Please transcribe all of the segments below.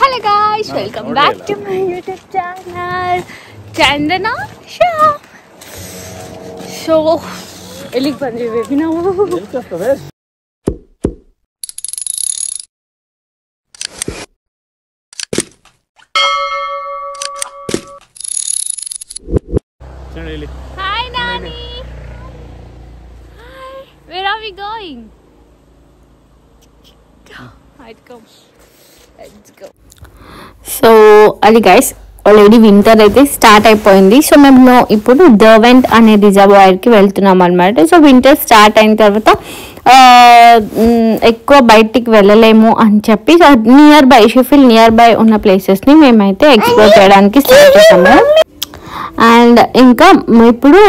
Hello guys, welcome back to my YouTube channel Chandana Shah. So, elik bandri baby now. Hi Nani. Hi. Where are we going? Let's go. Let's go. So, అది guys, already winter అయితే start అయిపోయింది. So మేము ఇప్పుడు డర్వెంట్ అనే రిజర్వాయర్కి వెళ్తున్నాం అనమాట. So winter start అయిన తర్వాత ఎక్కువ బయటికి వెళ్ళలేము అని చెప్పి so near by Sheffield near by ఉన్న ప్లేసెస్ని మేమైతే ఎక్స్ప్లోర్ చేయడానికి స్టార్ట్ చేసాము. అండ్ ఇంకా ఇప్పుడు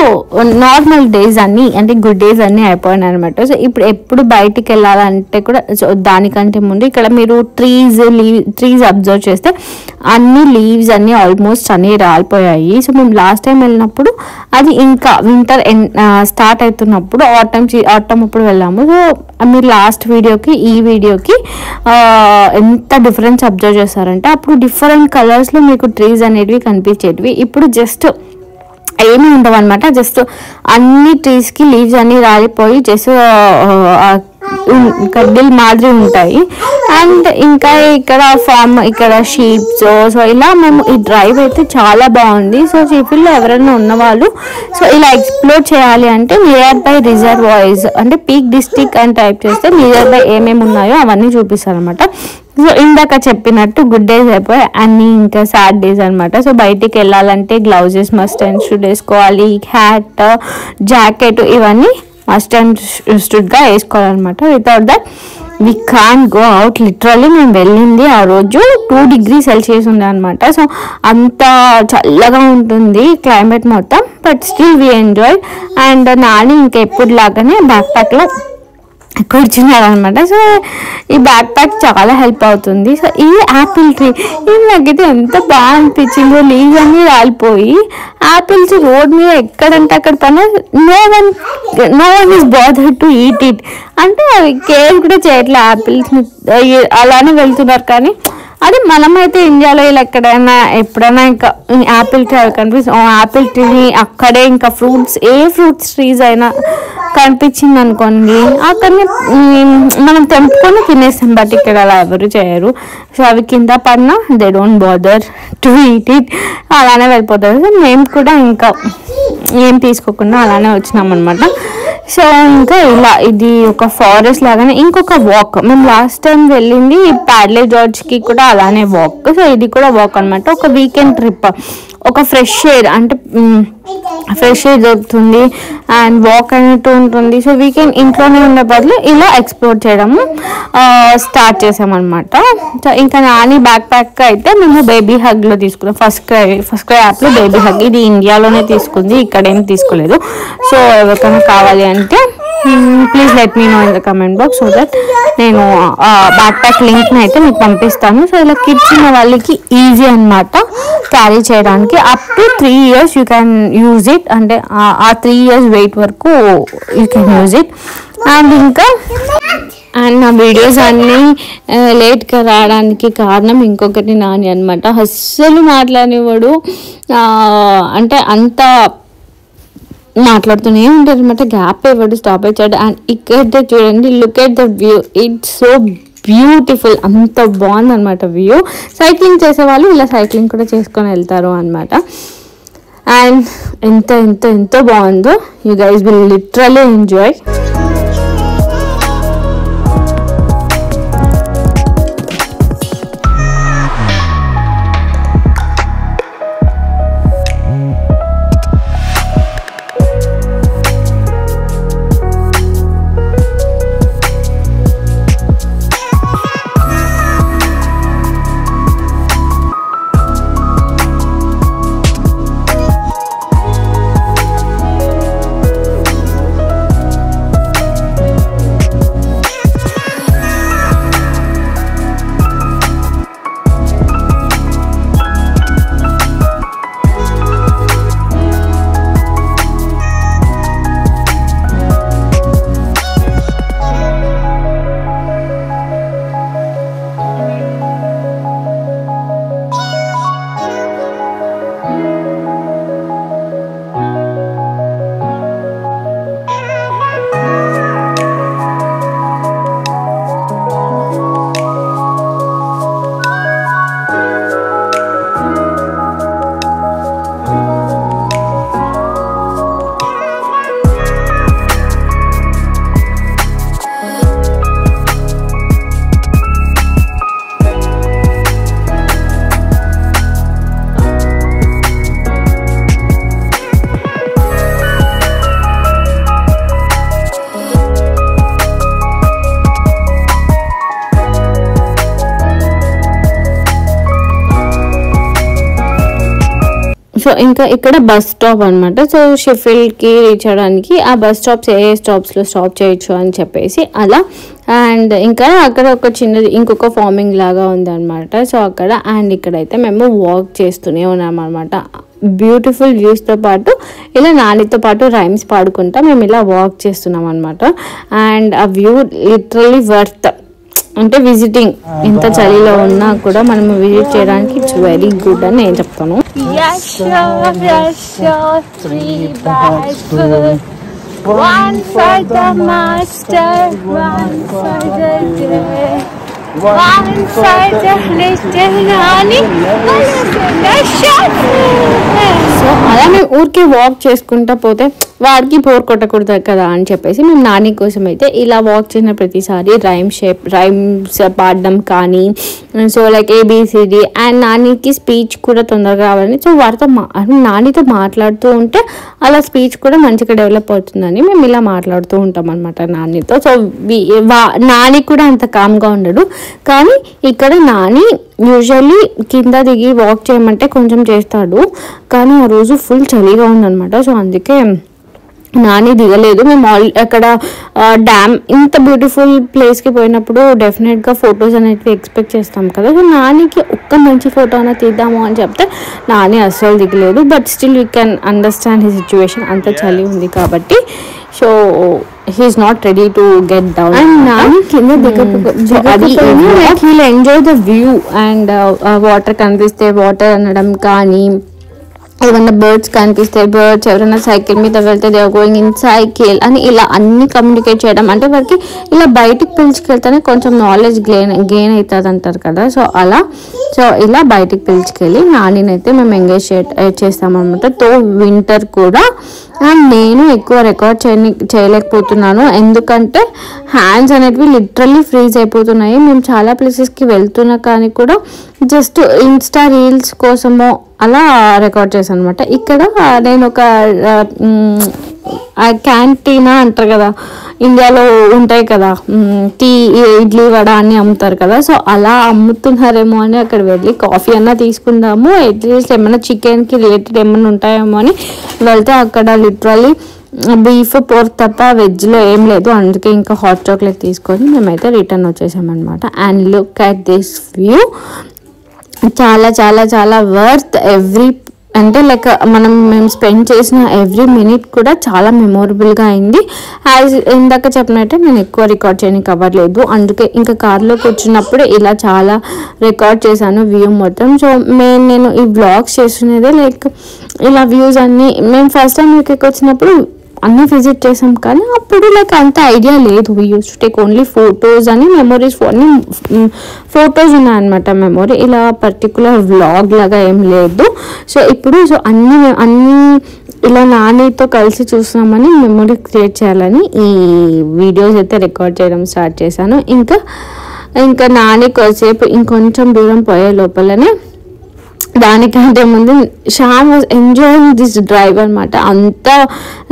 నార్మల్ డేస్ అన్నీ అంటే గుడ్ డేస్ అన్నీ అయిపోయినాయి అనమాట. సో ఇప్పుడు ఎప్పుడు బయటికి వెళ్ళాలంటే కూడా సో దానికంటే ముందు ఇక్కడ మీరు ట్రీస్ అబ్జర్వ్ చేస్తే అన్ని లీవ్స్ అన్నీ ఆల్మోస్ట్ అన్నీ రాలిపోయాయి. సో మేము లాస్ట్ టైం వెళ్ళినప్పుడు అది ఇంకా వింటర్ స్టార్ట్ అవుతున్నప్పుడు ఆటమ్ అప్పుడు వెళ్ళాము. సో మీరు లాస్ట్ వీడియోకి ఈ వీడియోకి ఎంత డిఫరెన్స్ అబ్జర్వ్ చేస్తారంటే అప్పుడు డిఫరెంట్ కలర్స్లో మీకు ట్రీస్ అనేటివి కనిపించేటివి. ఇప్పుడు జస్ట్ ఏమీ ఉండవు అనమాట. జస్ట్ అన్ని ట్రీస్కి లీవ్స్ అన్నీ రాలిపోయి జస్ట్ కడ్డీలు మాదిరి ఉంటాయి. అండ్ ఇంకా ఇక్కడ ఫామ్ ఇక్కడ షీప్స్ సో ఇలా మేము ఈ డ్రైవ్ అయితే చాలా బాగుంది. సో షెఫీల్డ్లో ఎవరైనా ఉన్నవాళ్ళు సో ఇలా ఎక్స్ప్లోర్ చేయాలి అంటే నియర్ బై రిజర్వాయర్స్ అంటే పీక్ డిస్ట్రిక్ట్ అని టైప్ చేస్తే నియర్ బై ఏమేమి ఉన్నాయో అవన్నీ చూపిస్తారు అనమాట. సో ఇందాక చెప్పినట్టు గుడ్ డేస్ అయిపోయి అన్నీ ఇంకా సాడ్ డేస్ అనమాట. సో బయటికి వెళ్ళాలంటే గ్లౌజెస్ మస్ట్ అండ్ షుడ్ వేసుకోవాలి, హ్యాట్ జాకెట్ ఇవన్నీ మస్ట్ అండ్ షుడ్గా వేసుకోవాలన్నమాట. Without that we can go out. Literally మేము వెళ్ళింది ఆ రోజు 2 degrees Celsius ఉంది అనమాట. సో అంత చల్లగా ఉంటుంది క్లైమేట్ మొత్తం. But still we enjoy. And Nani ఇంకా ఎప్పుడు లాగానే బ్యాక్ ప్యాక్లో కూర్చున్నారు అనమాట. సో ఈ బ్యాక్ ప్యాక్ చాలా హెల్ప్ అవుతుంది. సో ఈ యాపిల్ ట్రీ ఇది నాకైతే ఎంత బాగా అనిపించిందో. లీవ్స్ అన్నీ రాలిపోయి యాపిల్స్ రోడ్ మీద ఎక్కడంటే అక్కడ పైన no one is bother to eat it అంటే అవి కేర్ కూడా చేయట్లే యాపిల్స్ అలానే వెళ్తున్నారు. కానీ అది మనమైతే ఇండియాలో ఇలా ఎప్పుడైనా ఇంకా యాపిల్ ట్రీ కనిపిస్తుంది యాపిల్ ట్రీని అక్కడే ఇంకా ఫ్రూట్స్ ట్రీస్ అయినా కనిపించింది అనుకోండి అక్కడనే మనం తెంపుకొని తినేస్తాం. బట్ ఇక్కడ అలా ఎవరు చేయరు. సో అవి కింద పడినా they don't bother to eat it అలానే వెళ్ళిపోతారు. సో మేము కూడా ఇంకా ఏం తీసుకోకుండా అలానే వచ్చినాం అనమాట. సో ఇంకా ఇలా ఇది ఒక ఫారెస్ట్ లాగానే ఇంకొక వాక్. మేము లాస్ట్ టైం వెళ్ళింది ప్యాడ్లే జార్జ్కి కూడా అలానే వాక్. సో ఇది కూడా వాక్ అనమాట. ఒక వీకెండ్ ట్రిప్ ఒక ఫ్రెష్ ఎయిర్ అంటే ఫ్రెష్ ఎయిర్ దొరుకుతుంది అండ్ వాక్ అనేట్టు ఉంటుంది. సో వీకెండ్ ఇంట్లోనే ఉండే బదులు ఇలా ఎక్స్ప్లోర్ చేయడము స్టార్ట్ చేసామన్నమాట. సో ఇంకా నాని బ్యాక్ ప్యాక్ అయితే మేము బేబీ హగ్లో తీసుకున్నాం. ఫస్ట్ క్రై యాప్లో బేబీ హగ్ ఇది ఇండియాలోనే తీసుకుంది, ఇక్కడేం తీసుకోలేదు. సో ఎవరికైనా కావాలి అంటే please let me know in the comment box so that నేను బ్యాక్ ప్యాక్ లింక్ని అయితే మీకు పంపిస్తాను. సో ఇలా కిడ్స్ ఉన్న వాళ్ళకి ఈజీ అనమాట క్యారీ చేయడానికి. Up to 3 years you can use it అంటే ఆ 3 years వెయిట్ వరకు you can use it. And ఇంకా నా వీడియోస్ అన్నీ లేట్గా రావడానికి కారణం ఇంకొకటి నాని అనమాట. అస్సలు మాట్లాడేవాడు అంటే అంత మాట్లాడుతూనే ఉంటారు అనమాట. గ్యాప్ ఇవ్వడు, స్టాప్ ఇచ్చాడు. అండ్ ఇక్కడ చూడండి look at the view, it's so beautiful. అంత బాగుంది అనమాట వ్యూ. సైక్లింగ్ చేసేవాళ్ళు ఇలా సైక్లింగ్ కూడా చేసుకొని వెళ్తారు అనమాట. అండ్ ఎంతో బాగుందో. You guys will literally enjoy. So ఇంకా ఇక్కడ బస్ స్టాప్ అనమాట. సో షెఫీల్డ్కి రీచ్ అవ్వడానికి ఆ బస్ స్టాప్స్ ఏ స్టాప్స్లో స్టాప్ చేయొచ్చు అని చెప్పేసి అలా. అండ్ ఇంకా అక్కడ ఒక చిన్నది ఇంకొక ఫార్మింగ్ లాగా ఉందన్నమాట. సో అక్కడ అండ్ ఇక్కడైతే మేము వాక్ చేస్తూనే ఉన్నాం అనమాట. బ్యూటిఫుల్ వ్యూస్తో పాటు ఇలా నానితో పాటు రైమ్స్ పాడుకుంటా మేము ఇలా వాక్ చేస్తున్నాం అనమాట. అండ్ ఆ వ్యూ లిటరలీ వర్త్, అంటే విజిటింగ్. ఎంత చలిలో ఉన్నా కూడా మనం విజిట్ చేయడానికి ఇట్స్ వెరీ గుడ్ అని నేను చెప్తాను. One for the master, one for the day, one for the little Nani, one for the shadow. So అలా మేము ఊరికే వాక్ చేసుకుంటా పోతే వాడికి బోర్ కొట్టకూడదు కదా అని చెప్పేసి మేము నాని కోసం అయితే ఇలా వాక్ చేసిన ప్రతిసారి రైమ్స్ పాడడం కానీ, సో లైక్ ఏబిసిడి. అండ్ నానికి స్పీచ్ కూడా తొందరగా రావాలని, సో వారితో నానితో మాట్లాడుతూ ఉంటే అలా స్పీచ్ కూడా మంచిగా డెవలప్ అవుతుందని మేము ఇలా మాట్లాడుతూ ఉంటాం అనమాట నానితో. సో నాని కూడా అంత కామ్గా ఉండడు, కానీ ఇక్కడ నాని యూజువల్లీ కింద దిగి వాక్ చేయమంటే కొంచెం చేస్తాడు, కానీ ఆ రోజు ఫుల్ చలిగా ఉందన్నమాట. సో అందుకే నాని దిగలేదు. మేము అక్కడ డ్యామ్ ఇంత బ్యూటిఫుల్ ప్లేస్కి పోయినప్పుడు డెఫినెట్గా ఫొటోస్ అనేవి ఎక్స్పెక్ట్ చేస్తాం కదా. సో నానికి ఒక్క మంచి ఫోటో అయినా తీద్దాము అని చెప్తే నాని అస్సలు దిగలేదు. But still you can understand he situation, అంత చలి ఉంది కాబట్టి. So he's not ready to get down. And Nani కింద దిగకపోయినా enjoy the view. And water కనిపిస్తే వాటర్ అనడం కానీ, ఏమన్నా బర్డ్స్ కనిపిస్తే బర్డ్స్, ఎవరైనా సైకిల్ మీద వెళ్తే they are going in cycle అని ఇలా అన్ని కమ్యూనికేట్ చేయడం. అంటే వారికి ఇలా బయటికి పిలుచుకెళ్తేనే కొంచెం నాలెడ్జ్ గెయిన్ అవుతుంది అంటారు కదా. సో అలా ఇలా బయటికి పిలుచుకెళ్ళి నానినైతే మేము ఎంగేజ్ చేస్తామన్నమాట. తో వింటర్ కూడా. అండ్ నేను ఎక్కువ రికార్డ్ చేయలేకపోతున్నాను, ఎందుకంటే హ్యాండ్స్ అనేటివి లిటరల్లీ ఫ్రీజ్ అయిపోతున్నాయి. మేము చాలా ప్లేసెస్కి వెళ్తున్నా కానీ కూడా జస్ట్ ఇన్స్టా రీల్స్ కోసమో అలా రికార్డ్ చేశాను అనమాట. ఇక్కడ నేను ఒక క్యాంటీనా అంటారు కదా, ఇండియాలో ఉంటాయి కదా టీ ఇడ్లీ వడ అని అమ్ముతారు కదా. సో అలా అమ్ముతున్నారేమో అని అక్కడ వెళ్ళి కాఫీ అన్నా తీసుకుందాము, అట్లీస్ట్ ఏమైనా చికెన్కి రిలేటెడ్ ఏమైనా ఉంటాయేమో అని వెళ్తే అక్కడ లిటరల్లీ బీఫ్ పోర్క్ తప్ప వెజ్లో ఏం లేదు. అందుకే ఇంకా హాట్ చాక్లెట్ తీసుకొని మేమైతే రిటర్న్ వచ్చేసామన్నమాట. And look at this view, చాలా చాలా చాలా వర్త్ ఎవ్రీ, అంటే లైక్ మేము స్పెండ్ చేసిన ఎవ్రీ మినిట్ కూడా చాలా మెమొరబుల్గా అయింది. ఇందాక చెప్పినట్టే నేను ఎక్కువ రికార్డ్ చేయడానికి అవ్వలేదు, అందుకే ఇంకా కార్లో కూర్చున్నప్పుడు ఇలా చాలా రికార్డ్ చేశాను వ్యూ మొత్తం. సో నేను ఈ వ్లాగ్స్ చేస్తున్నదే లైక్ ఇలా వ్యూస్ అన్నీ. మేము ఫస్ట్ టైం ఇక్కడికి వచ్చినప్పుడు అన్నీ విజిట్ చేసాం, కానీ అప్పుడు లైక్ అంత ఐడియా లేదు. We use to take only photos అని, మెమొరీస్ అన్ని ఫొటోస్ ఉన్నాయన్నమాట మెమొరీ. ఇలా పర్టికులర్ వ్లాగ్ లాగా ఏం లేదు. సో ఇప్పుడు అన్నీ ఇలా నానితో కలిసి చూస్తున్నామని మెమొరీ క్రియేట్ చేయాలని ఈ వీడియోస్ అయితే రికార్డ్ చేయడం స్టార్ట్ చేశాను. ఇంకా నాని కొద్దిసేపు ఇంకొంచెం దూరం పోయే లోపలనే దానికంటే ముందు Shyam was enjoying this drive అనమాట. అంతా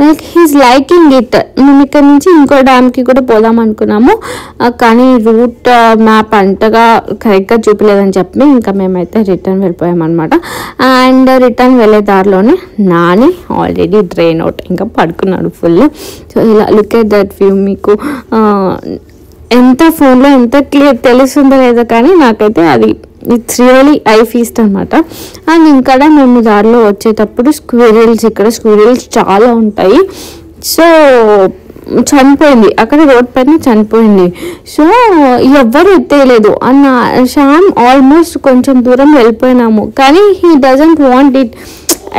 లైక్ హీస్ లైకింగ్ ఇట్. మేము ఇక్కడ నుంచి ఇంకో డ్యామ్కి కూడా పోదాం అనుకున్నాము, కానీ రూట్ మ్యాప్ అంతగా కరెక్ట్గా చూపలేదని చెప్పి ఇంకా మేమైతే రిటర్న్ వెళ్ళిపోయామన్నమాట. అండ్ రిటర్న్ వెళ్ళే దారిలోనే నాని ఆల్రెడీ డ్రైన్ అవుట్, ఇంకా పడుకున్నాడు ఫుల్. సో ఇలా లుక్ ఎట్ దట్ వ్యూ. మీకు ఎంత ఫోన్లో ఎంత క్లియర్ తెలుస్తుందో లేదో కానీ నాకైతే అది ఇట్స్ రియలీ ఐ ఫీస్ట్ అనమాట. అండ్ ఇక్కడ మేము దారిలో వచ్చేటప్పుడు ఇక్కడ స్క్విరిల్స్ చాలా ఉంటాయి. సో చనిపోయింది అక్కడ రోడ్ పైన చనిపోయింది. సో ఎవ్వరు ఎత్తేయలేదు అన్న. శ్యామ్ ఆల్మోస్ట్ కొంచెం దూరం వెళ్ళిపోయినాము, కానీ he doesn't want it.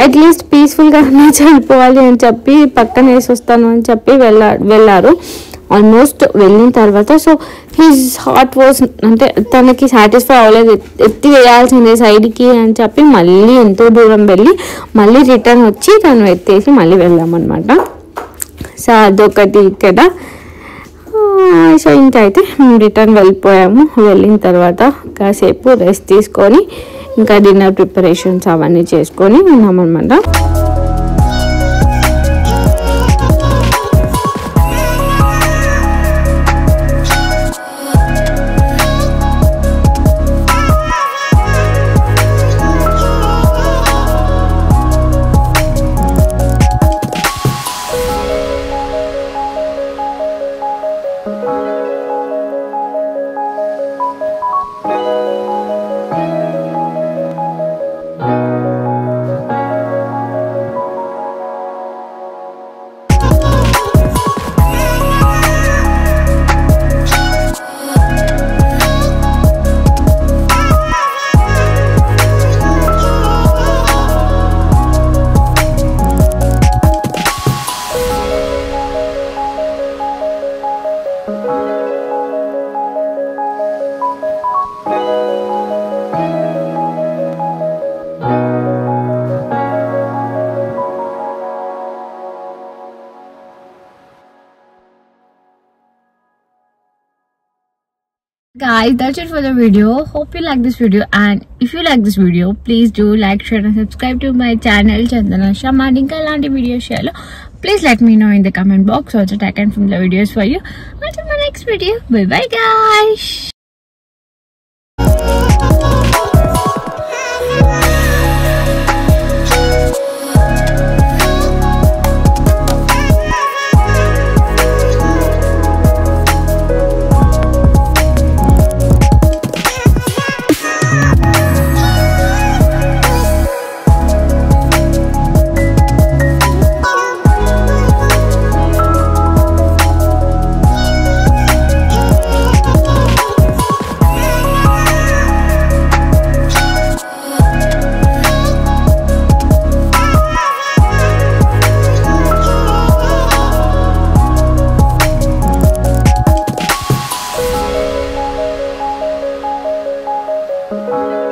At least పీస్ఫుల్గా చనిపోవాలి అని చెప్పి పక్కన వేసి వస్తాను అని చెప్పి వెళ్ళారు. ఆల్మోస్ట్ వెళ్ళిన తర్వాత సో హిజ్ హార్ట్ వాజ్, అంటే తనకి సాటిస్ఫై అవ్వలేదు, ఎత్తి వేయాల్సిందే సైడ్కి అని చెప్పి మళ్ళీ ఎంతో దూరం వెళ్ళి మళ్ళీ రిటర్న్ వచ్చి తను ఎత్తేసి మళ్ళీ వెళ్ళామన్నమాట. సో అదొకటి ఇక్కడ. సో ఇంకైతే మేము రిటర్న్ వెళ్ళిపోయాము. వెళ్ళిన తర్వాత కాసేపు రెస్ట్ తీసుకొని ఇంకా డిన్నర్ ప్రిపరేషన్స్ అవన్నీ చేసుకొని ఉన్నామన్నమాట. guys, that's it for the video. Hope you like this video, and if you like this video, please do like, share and subscribe to my channel Chandana Sharma. And inka elanti videos share, please let me know in the comment box so that I can film the videos for you. Until my next video, bye bye guys. Thank you.